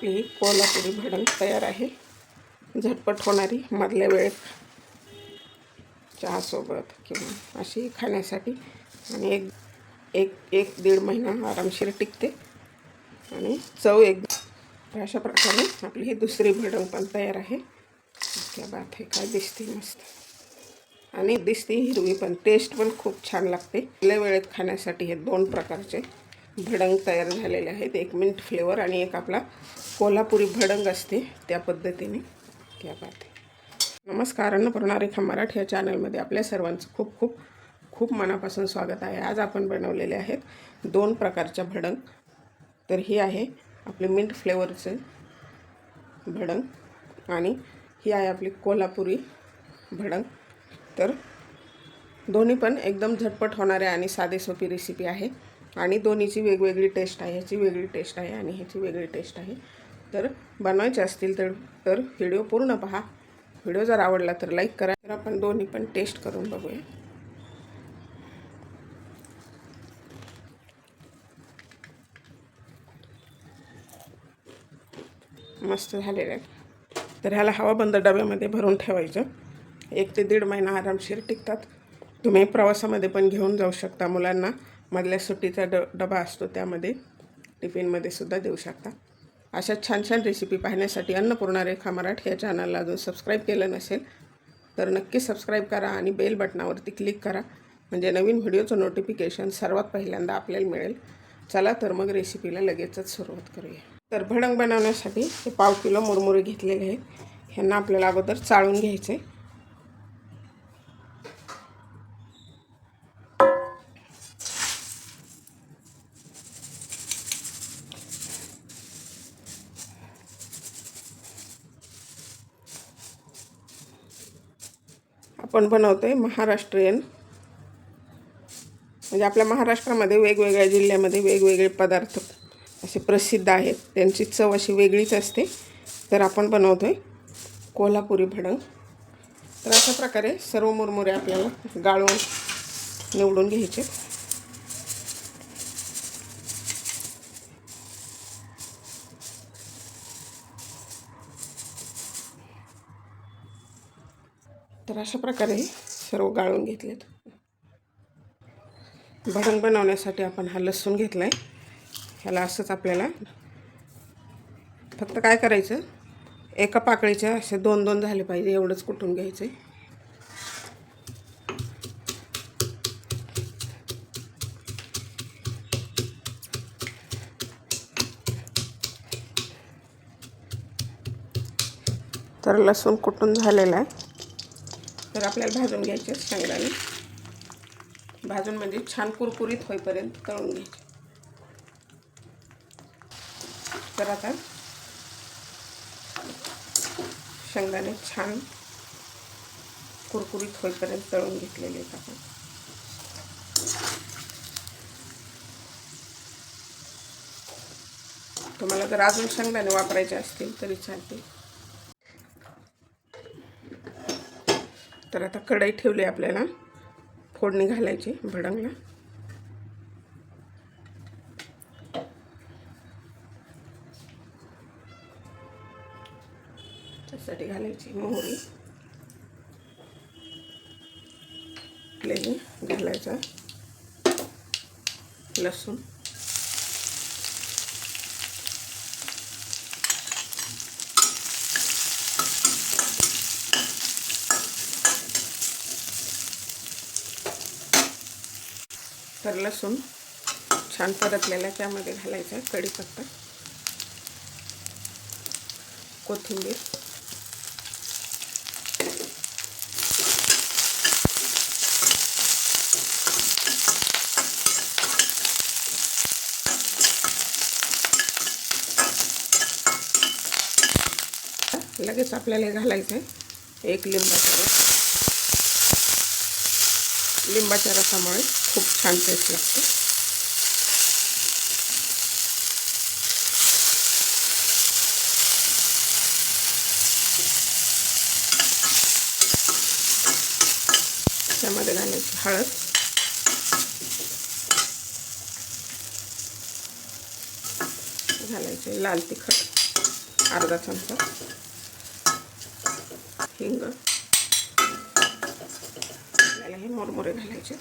आपली ही कोल्हापुरी भडंग तयार आहे. झटपट होणारी, मधल्या वेळेत चहासोबत किंवा अशी खाण्यासाठी आणि एक दीड महिना आरामशीर टिकते आणि चव अशा प्रकारे आपली ही दुसरी भडंग पण तयार आहे. क्या बात आहे, काय दिसते मस्त आणि दिसते हिरवी पण, टेस्ट पण खूप छान लागते. लय वेळेत खाण्यासाठी हे दोन प्रकारचे भडंग तयार झालेले आहेत. एक मिंट फ्लेवर आणि एक आपला कोल्हापुरी भडंग असते त्या पद्धतीने. क्या बात आहे. नमस्कार, अन्नपूर्णा रेखा मराठी या चॅनलमध्ये आपल्या सर्वांचं खूप खूप खूप मनापासून स्वागत आहे. आज आपण बनवलेले आहेत दोन प्रकारच्या भडंग. तर ही आहे आपले मिंट फ्लेवरचे भडंग आणि ही आहे आपली कोल्हापुरी भडंग. तर दोन्ही पण एकदम झटपट होणारे आणि साधे सोपी रेसिपी आहे आणि दोन्हीची वेगवेगळी टेस्ट आहे. ह्याची वेगळी टेस्ट आहे आणि ह्याची वेगळी टेस्ट आहे. तर बनवायचे असतील तर व्हिडिओ पूर्ण पहा. व्हिडिओ जर आवडला तर लाईक करा. तर आपण दोन्ही पण टेस्ट करून बघूया. मस्त झालेलं आहे. तर ह्याला हवाबंद डब्यामध्ये भरून ठेवायचं. 1 ते 1.5 महिना आरामशीर टिकतात. तुम्ही प्रवासामध्ये पण घेऊन जाऊ शकता. मुलांना मधल्या सुट्टीचा डबा असतो त्यामध्ये टिफिनमध्ये सुद्धा देऊ शकता. अशा छान छान रेसिपी पाहण्यासाठी अन्नपूर्णा रेखा मराठी या चॅनलला अजून सबस्क्राईब केलं नसेल तर नक्की सबस्क्राईब करा आणि बेल बटनावरती क्लिक करा, म्हणजे नवीन व्हिडिओचं नोटिफिकेशन सर्वात पहिल्यांदा आपल्याला मिळेल. चला तर मग रेसिपीला लगेचच सुरुवात करूया. तर भडंग बनवण्यासाठी हे 1/2 किलो मुरमुरे घेतलेले आहेत. ह्यांना आपल्याला अगोदर चाळून घ्यायचे. आपण बनवतोय महाराष्ट्रीयन, म्हणजे आपल्या महाराष्ट्रामध्ये वेगवेगळ्या जिल्ह्यामध्ये वेगवेगळे पदार्थ असे प्रसिद्ध आहेत. त्यांची चव अशी वेगळीच असते. तर आपण बनवतोय कोल्हापुरी भडंग. तर अशा प्रकारे सर्व मुरमुरे आपल्याला गाळून निवडून घ्यायचे. तर अशा प्रकारे सर्व गाळून घेतलेत. भडंग बनवण्यासाठी आपण हा लसूण घेतला आहे. ह्याला असंच आपल्याला फक्त काय करायचं, एका पाकळीच्या असे 2-2 झाले पाहिजे एवढंच कुटून घ्यायचं. तर लसूण कुटून झालेला आहे. तर आपल्याला भाजून घ्यायचे शेंगदाणे. भाजून म्हणजे छान कुरकुरीत होईपर्यंत तळून घ्यायचे. तर आता शेंगदाणे छान कुरकुरीत होईपर्यंत तळून घेतलेले आहेत आपण. तुम्हाला जर अजून शेंगदाणे वापरायचे असतील तरी चालते. तर आता कढई ठेवली, आपल्याला फोडणी घालायची भडंगला. त्यासाठी घालायची मोहरी, प्लेन घालायचा लसूण, तर लसूण छान परतलेला त्यामध्ये घालायचा कढीपत्ता, कोथिंबीर, लगेच आपल्याला घालायचं आहे 1 लिंबाचा रस. लिंबाच्या रसामुळे खूप छान टेस्ट लागते. त्यामध्ये घालायची हळद, घालायचे लाल तिखट, अर्धा चमचा हिंग, आपल्याला हे मुरमुरे घालायचे.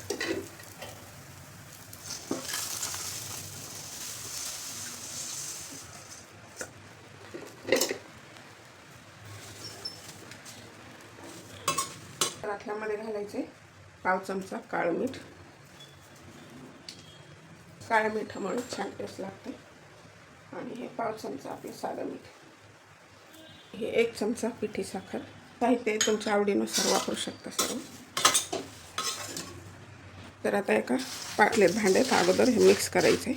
रातल्यामध्ये घालायचे पाव चमचा काळं मीठ. काळ्या मिठामुळे छान टेस्ट लागते. आणि हे पाव चमचा आपलं साधं मीठ. हे 1 चमचा पिठी साखर. साहित्य तुमच्या आवडीनुसार वापरू शकता सर्व. तर आता एका पातेल्यात भांड्यात अगोदर हे मिक्स करायचे.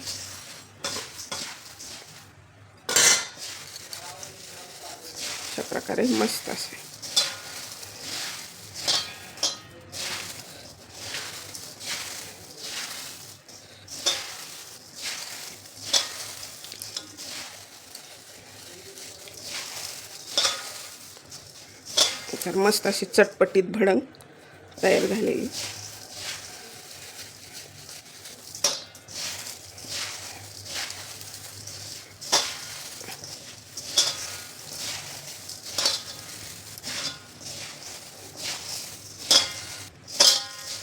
अशा प्रकारे मस्त असे तर मस्त अशी चटपटीत भडंग तयार झालेली.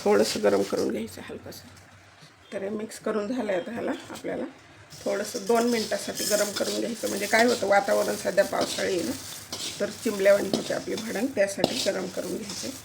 थोडंसं गरम करून घ्यायचं हलकंसं. तर हे मिक्स करून झालं आहे. ह्याला आपल्याला थोडंसं 2 मिनटासाठी गरम करून घ्यायचं. म्हणजे काय होतं, वातावरण सध्या पावसाळी आहे ना, तर चिंबल्यावानी होते आपली भडंग, त्यासाठी गरम करून घ्यायचे.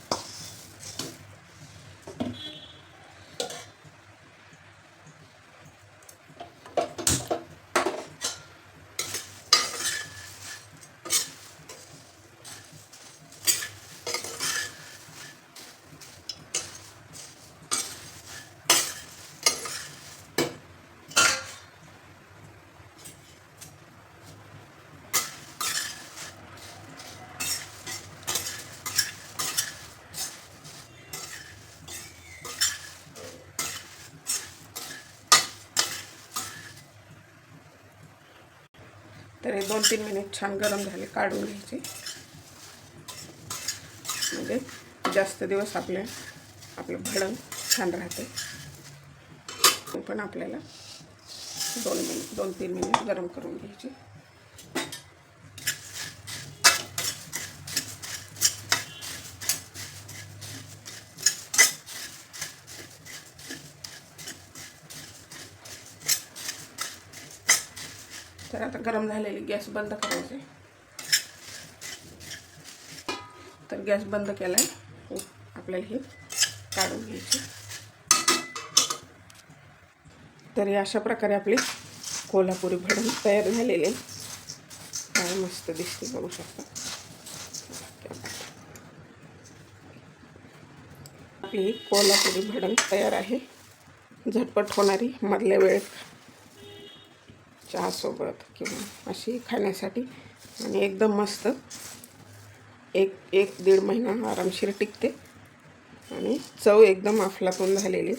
तर हे 2-3 मिनिट छान गरम झाले, काढून घ्यायचे. म्हणजे जास्त दिवस आपलं भडंग छान राहते. पण आपल्याला 2-3 मिनिट गरम करून घ्यायचे. तर आता गरम झालेली गॅस बंद करायचे. तर गॅस बंद केला आहे. आपल्याला हे काढून घ्यायचे. तर हे अशा प्रकारे आपली कोल्हापुरी भडंग तयार झालेले. काय मस्त दिसते, बघू शकता. आपली कोल्हापुरी भडंग तयार आहे. झटपट होणारी, मधल्या वेळेत चहासोबत किंवा अशी खाण्यासाठी. आणि एकदम मस्त, एक 1-1.5 महिना आरामशीर टिकते. आणि चव एकदम अफलातून झालेली.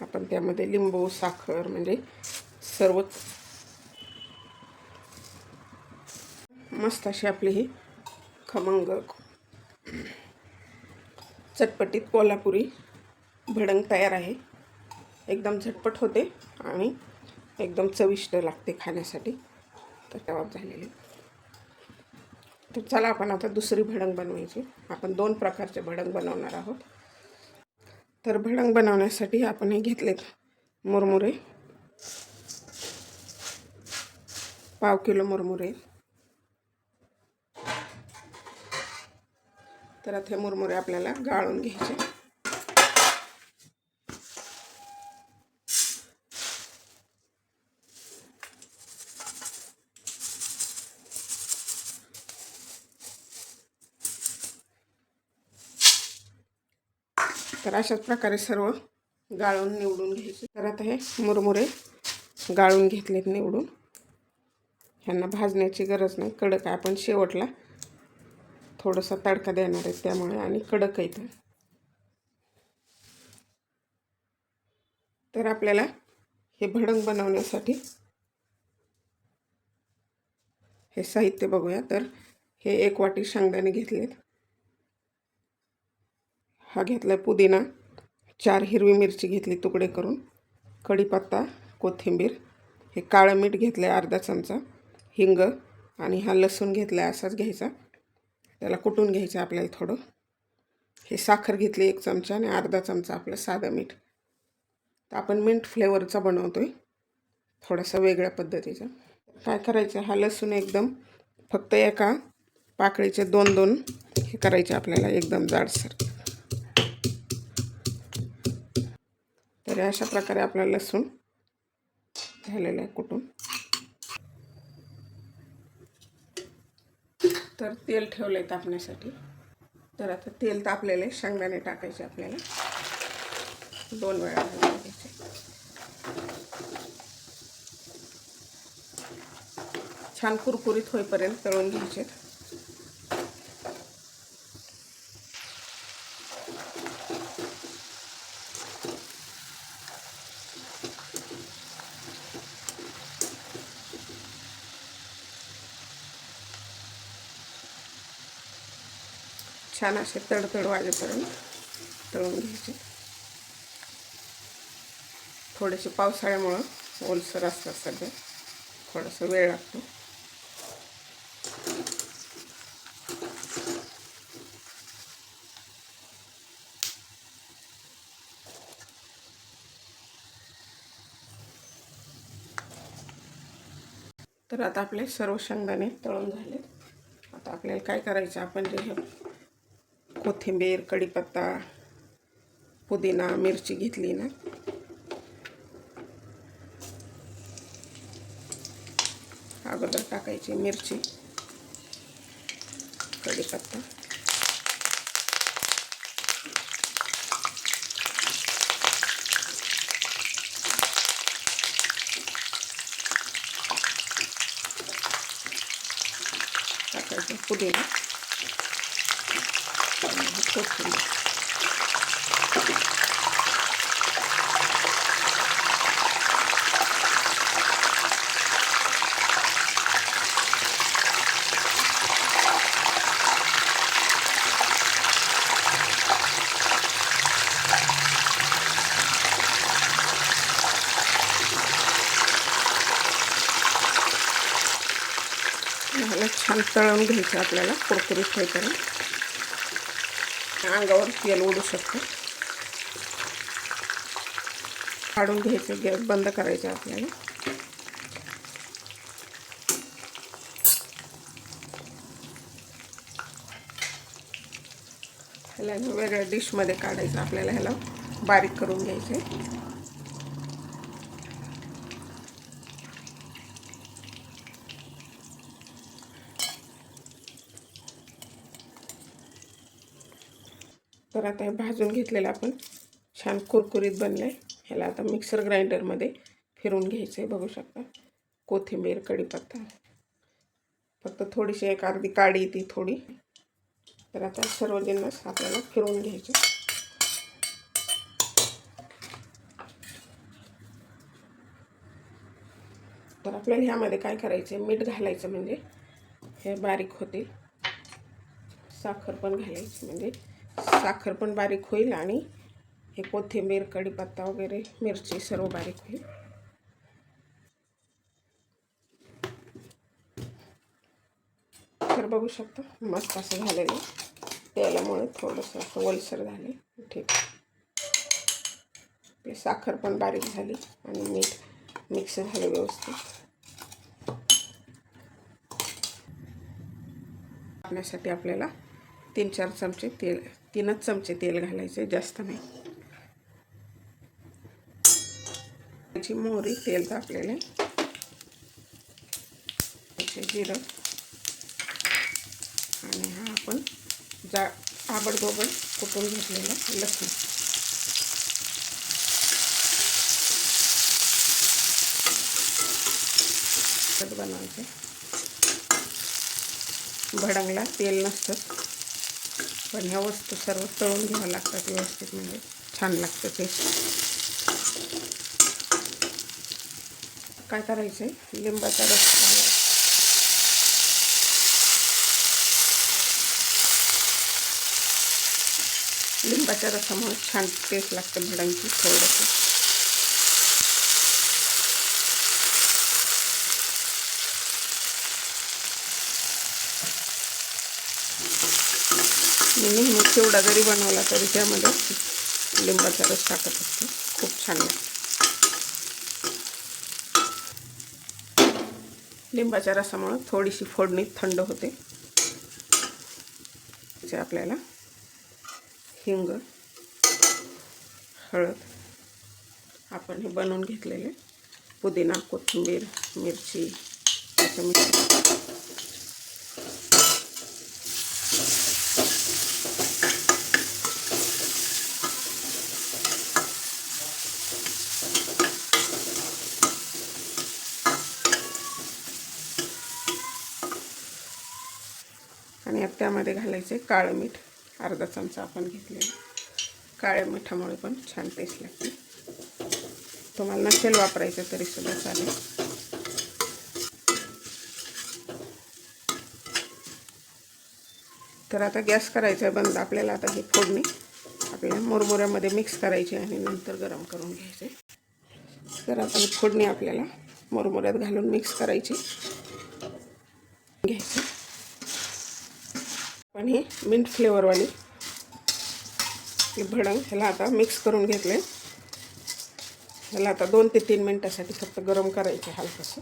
आपण त्यामध्ये लिंबू, साखर, म्हणजे सर्वच मस्त अशी आपली ही खमंग चटपटीत कोल्हापुरी भडंग तयार आहे. एकदम झटपट होते आणि एकदम चविष्ट लागते खाण्यासाठी. तर तयार झालेली. तर चला आपण आता दुसरी भडंग बनवायची. आपण 2 प्रकारचे भडंग बनवणार आहोत. तर भडंग बनवण्यासाठी आपण हे घेतलेत मुरमुरे, पाव किलो मुरमुरे. तर आता हे मुरमुरे आपल्याला गाळून घ्यायचे. तर अशाच प्रकारे सर्व गाळून निवडून घ्यायचे. तर आता हे मुरमुरे गाळून घेतलेत निवडून. ह्यांना भाजण्याची गरज नाही, कडक आहे. आपण शेवटला थोडासा तडका देणार आहे त्यामुळे, आणि कडक येतं. तर आपल्याला हे भडंग बनवण्यासाठी हे साहित्य बघूया. तर हे 1 वाटी शेंगदाणे घेतलेत. हा घेतला पुदिना, 4 हिरवी मिरची घेतली तुकडे करून, कढीपत्ता, कोथिंबीर, हे काळं मीठ घेतलं अर्धा चमचा, हिंग, आणि हा लसूण घेतला आहे असाच घ्यायचा, त्याला कुटून घ्यायचं आपल्याला थोडं. हे साखर घेतली 1 चमचा आणि अर्धा चमचा आपलं साधं मीठ. तर आपण मिंट फ्लेवरचा बनवतो आहे, थोडासा वेगळ्या पद्धतीचा. काय करायचं, हा लसूण एकदम फक्त एका पाकळीचे 2-2 हे करायचे आपल्याला, एकदम जाडसर. तर अशा प्रकारे आपला लसूण झालेला आहे कुटून. तर तेल ठेवलं आहे तापण्यासाठी. तर आता तेल तापलेलं आहे, शेंगदाणे टाकायचे आपल्याला 2 वेळा घालायचे. छान कुरकुरीत होईपर्यंत तळून घ्यायचे. छान असे तडतड वाजेपर्यंत तळून घ्यायचे. थोडेसे पावसाळ्यामुळं ओलसर असतात सध्या, थोडासा वेळ लागतो. तर आता आपले सर्व शेंगदाणे तळून झाले. आता आपल्याला काय करायचं, आपण जे हे कोथिंबीर, कढीपत्ता, पुदिना, मिरची घेतली ना, अगोदर टाकायची मिरची, कढीपत्ता, टाकायचं पुदिना, कोथिंबीर. ह्याला छान तळून घ्यायचं आपल्याला कुरकुरीत होईपर्यंत. अंगावर तेल उडू शकतं. काढून घ्यायचं, गॅस बंद करायचं आपल्याला. ह्याला वेगळ्या डिशमध्ये काढायचं आपल्याला, ह्याला बारीक करून घ्यायचे. तर आता हे भाजून घेतलेलं आपण छान कुरकुरीत बनलं आहे. ह्याला आता मिक्सर ग्राइंडरमध्ये फिरून घ्यायचं आहे. बघू शकता, कोथिंबीर, कढीपत्ता, फक्त थोडीशी एक अर्धी काळी ती थोडी. तर आता सर्व जिन्नस आपल्याला फिरवून घ्यायचे. तर आपल्याला ह्यामध्ये काय करायचं, मीठ घालायचं म्हणजे हे बारीक होतील. साखर पण घालायची म्हणजे साखर पण बारीक होईल आणि हे कोथिंबीर, कढीपत्ता वगैरे, मिरची सर्व बारीक होईल. तर बघू शकता मस्त असं झालेलं. तेलामुळे थोडंसं असं ओलसर झाले. ठीक, आपली साखर पण बारीक झाली आणि मीठ मिक्स झालं व्यवस्थित. टाकण्यासाठी आपल्याला 3-4 चमचे तेल, 3च चमचे तेल घालायचे, जास्त नाही. त्याची मोहरी, तेल टाकलेले, जिरं आणि हा आपण आबडधोबड कुटून घेतलेला लसूण. बनवायचे. भडंगला तेल नसतं, पण ह्या वस्तू सर्व तळून घ्यावं लागतात व्यवस्थित, म्हणजे छान लागतं टेस्ट. काय करायचं, लिंबाचा रस, लिंबाच्या रसामुळे छान टेस्ट लागतं भडंगची. थोडंसं मी नेहमी चिवडा जरी बनवला तरी त्यामध्ये लिंबाचा रस टाकत असते, खूप छान लागते. लिंबाच्या रसामुळे थोडीशी फोडणी थंड होते. आपल्याला हिंग, हळद, आपण हे बनवून घेतलेले पुदिना, कोथिंबीर, मिरची याचं मिश्रण. आणि त्यामध्ये घालायचे काळं मीठ, अर्धा चमचा आपण घेतलेलं. काळ्या मिठामुळे पण छान टेस्ट लागते. तुम्हाला नसेल वापरायचं तरी सुद्धा चालेल. तर आता गॅस करायचा आहे बंद. आपल्याला आता ही फोडणी आपल्या मुरमुऱ्यामध्ये मिक्स करायची आणि नंतर गरम करून घ्यायचे. तर आता ही फोडणी आपल्याला मुरमुऱ्यात घालून मिक्स करायची घ्यायची. पण हे मिंट फ्लेवरवाली भडंग ह्याला आता मिक्स करून घेतले. ह्याला आता 2 ते 3 मिनिटासाठी फक्त गरम करायचे हलकंसं.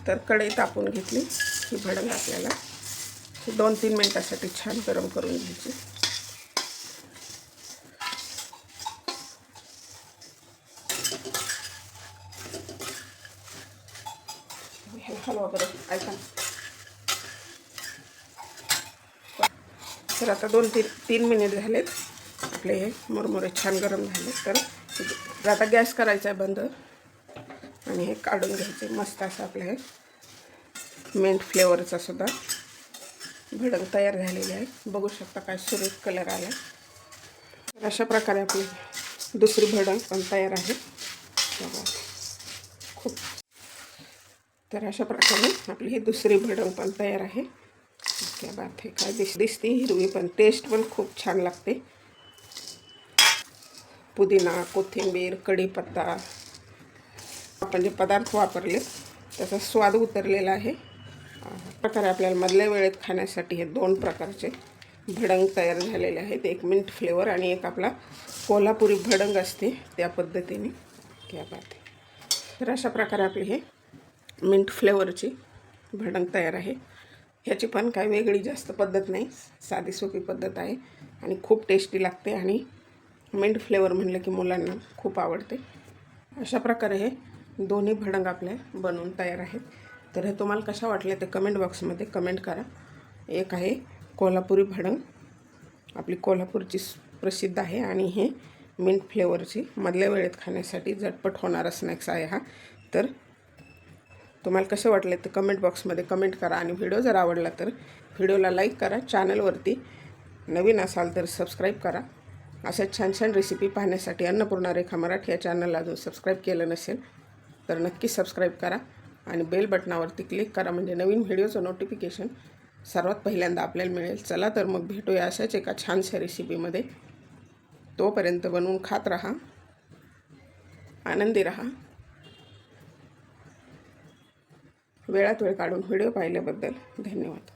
तर कढई तापून घेतली. ही भडंग आपल्याला 2-3 मिनिटासाठी छान गरम करून घ्यायची. हलवा बरं, ऐका. तर आता 2-3 मिनिट झालेत. आपले हे मुरमुरे छान गरम झाले. तर आता गॅस करायचा आहे बंद आणि हे काढून घ्यायचे. मस्त असं आपलं हे मिंट फ्लेवरचा सुद्धा भडंग तयार झालेले आहे. बघू शकता काय सुरेख कलर आला. अशा प्रकारे आपली दुसरी भडंग पण तयार आहे. खूप. तर अशा प्रकारे आपली ही दुसरी भडंग पण तयार आहे. क्या बात आहे. काय दिसते हिरवी, पण टेस्ट पण खूप छान लागते. पुदिना, कोथिंबीर, कढीपत्ता आपण जे पदार्थ वापरले त्याचा स्वाद उतरलेला आहे. प्रकारे आपल्याला मधल्या वेळेत खाण्यासाठी हे 2 प्रकारचे भडंग तयार झालेले आहेत. एक मिंट फ्लेवर आणि एक आपला कोल्हापुरी भडंग असते त्या पद्धतीने. क्या बात आहे. तर अशा प्रकारे आपली हे मिंट फ्लेवरची भडंग तयार आहे. ह्याची पण काही वेगळी जास्त पद्धत नाही, साधी सोपी पद्धत आहे आणि खूप टेस्टी लागते. आणि मिंट फ्लेवर म्हणलं की मुलांना खूप आवडते. अशा प्रकारे हे दोन्ही भडंग आपले बनवून तयार आहेत. तर हे तुम्हाला कशा वाटले ते कमेंट बॉक्समध्ये कमेंट करा. एक आहे कोल्हापुरी भडंग, आपली कोल्हापूरची प्रसिद्ध आहे. आणि हे मिंट फ्लेवरची मधल्या वेळेत खाण्यासाठी झटपट होणारा स्नॅक्स आहे हा. तर तुम्हाला कसे वाटले ते कमेंट बॉक्समध्ये कमेंट करा. आणि व्हिडिओ जर आवडला तर व्हिडिओला लाईक करा. चॅनलवरती नवीन असाल तर सबस्क्राईब करा. अशा छान छान रेसिपी पाहण्यासाठी अन्नपूर्णा रेखा मराठी या चॅनलला अजून सबस्क्राईब केलं नसेल तर नक्की सबस्क्राईब करा. आणि बेल बटनावरती क्लिक करा म्हणजे नवीन व्हिडिओचं नोटिफिकेशन सर्वात पहिल्यांदा आपल्याला मिळेल. चला तर मग भेटूया अशाच एका छानशा रेसिपीमध्ये. तोपर्यंत बनवून खात राहा, आनंदी राहा. वेळात वेळ काढून व्हिडिओ पाहिल्याबद्दल धन्यवाद.